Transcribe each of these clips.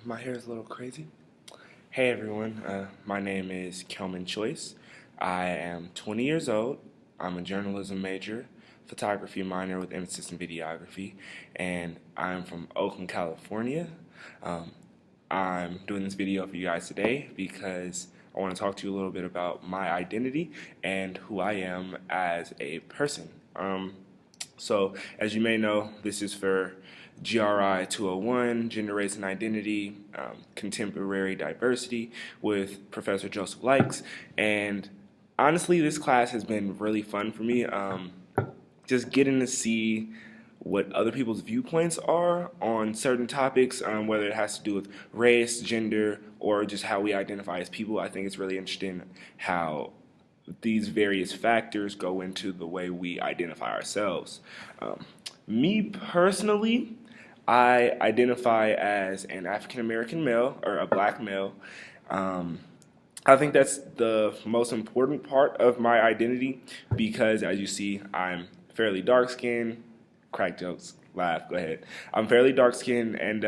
My hair is a little crazy. Hey everyone, my name is Kelman Choice. I am 20 years old. I'm a journalism major, photography minor with emphasis in videography, and I'm from Oakland, California. Um, I'm doing this video for you guys today because I want to talk to you a little bit about my identity and who I am as a person. So, as you may know, this is for GRI 201, Gender, Race, and Identity, Contemporary Diversity, with Professor Joseph Likes. And honestly, this class has been really fun for me. Just getting to see what other people's viewpoints are on certain topics, whether it has to do with race, gender, or just how we identify as people. I think it's really interesting how these various factors go into the way we identify ourselves. Me personally, I identify as an African American male or a black male. Um, I think that's the most important part of my identity because, as you see, I'm fairly dark skinned. Crack jokes, laugh, go ahead. I'm fairly dark skinned, and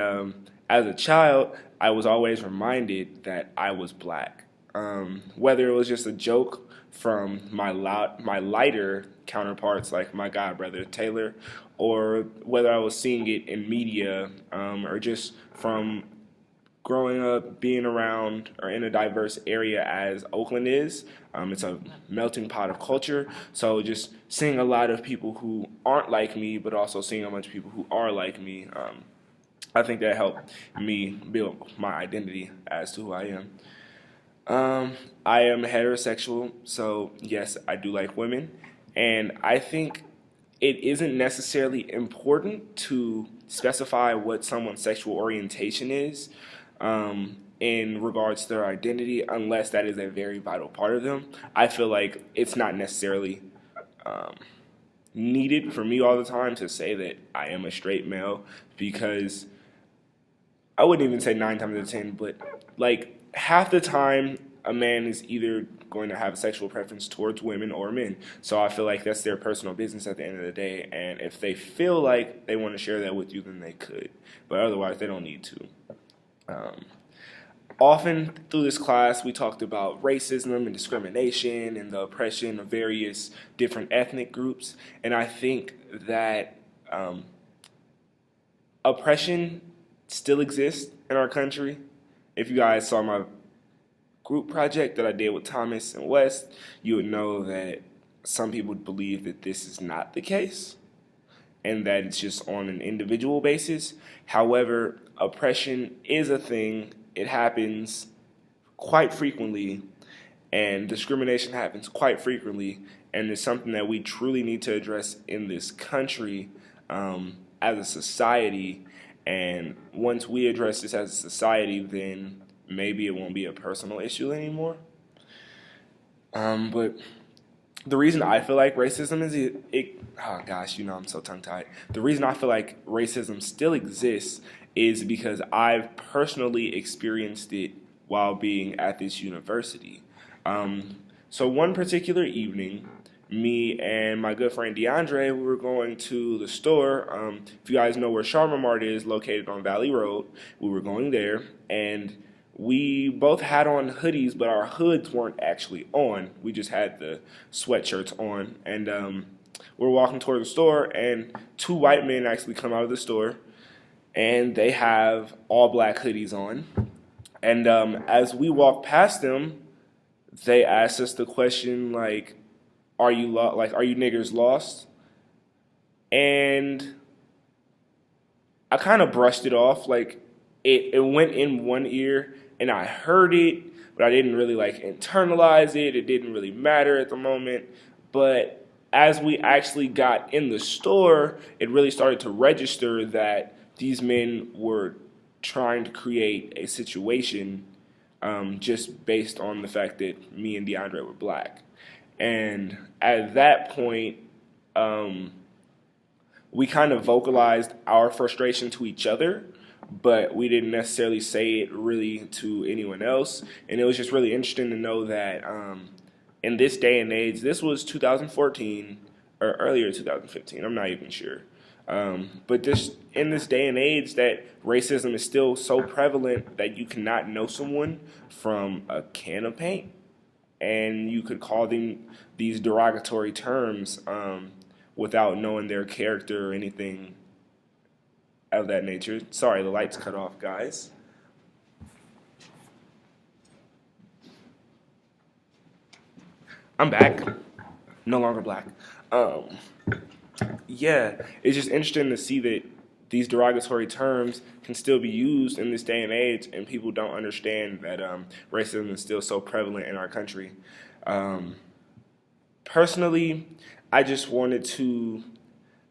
as a child, I was always reminded that I was black. Whether it was just a joke from my lighter counterparts like my god brother Taylor, or whether I was seeing it in media, or just from growing up being around or in a diverse area as Oakland is. It's a melting pot of culture. So just seeing a lot of people who aren't like me, but also seeing a bunch of people who are like me, I think that helped me build my identity as to who I am. I am heterosexual, so yes, I do like women, and I think it isn't necessarily important to specify what someone's sexual orientation is in regards to their identity, unless that is a very vital part of them. I feel like it's not necessarily um, needed for me all the time to say that I am a straight male because I wouldn't even say 9 times out of 10, but like half the time, a man is either going to have a sexual preference towards women or men. So I feel like that's their personal business at the end of the day. And if they feel like they want to share that with you, then they could. But otherwise, they don't need to. Um, Often through this class, we talked about racism and discrimination and the oppression of various different ethnic groups. And I think that oppression still exists in our country. If you guys saw my group project that I did with Thomas and West, you would know that some people believe that this is not the case and that it's just on an individual basis. However, oppression is a thing, it happens quite frequently, and discrimination happens quite frequently, and it's something that we truly need to address in this country as a society. And once we address this as a society, then maybe it won't be a personal issue anymore. But the reason I feel like racism is oh gosh, I'm so tongue tied. The reason I feel like racism still exists is because I've personally experienced it while being at this university. So one particular evening, me and my good friend DeAndre, we were going to the store. If you guys know where Sharma Mart is, located on Valley Road, we were going there, and we both had on hoodies, but our hoods weren't actually on. We just had the sweatshirts on, and we're walking toward the store, and two white men actually come out of the store, and they have all black hoodies on. And as we walk past them, they asked us the question like, are you niggers lost?" And I kind of brushed it off. Like it went in one ear and I heard it, but I didn't really like internalize it. It didn't really matter at the moment. But as we actually got in the store, it really started to register that these men were trying to create a situation just based on the fact that me and DeAndre were black. And at that point, we kind of vocalized our frustration to each other, but we didn't necessarily say it really to anyone else. And it was just really interesting to know that in this day and age, this was 2014 or earlier 2015, I'm not even sure. But just in this day and age that racism is still so prevalent that you cannot know someone from a can of paint, and you could call them these derogatory terms without knowing their character or anything of that nature. Sorry, the lights cut off, guys. I'm back. No longer black. Um, yeah, it's just interesting to see that these derogatory terms can still be used in this day and age, and people don't understand that racism is still so prevalent in our country. Um, Personally, I just wanted to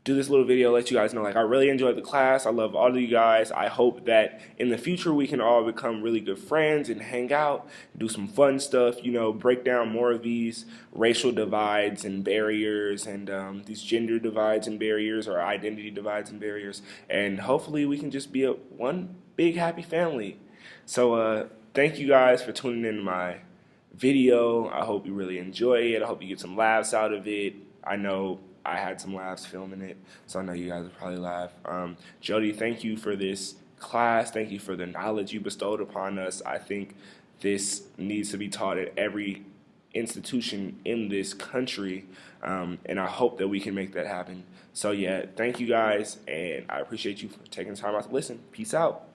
do this little video, let you guys know, like, I really enjoyed the class. I love all of you guys. I hope that in the future we can all become really good friends and hang out, do some fun stuff, you know, break down more of these racial divides and barriers, and these gender divides and barriers, or identity divides and barriers, and hopefully we can just be one big happy family. So thank you guys for tuning in to my video. I hope you really enjoy it. I hope you get some laughs out of it. I know I had some laughs filming it, so I know you guys will probably laugh. Jody, thank you for this class. Thank you for the knowledge you bestowed upon us. I think this needs to be taught at every institution in this country, and I hope that we can make that happen. So yeah, thank you guys, and I appreciate you for taking the time out to listen. Peace out.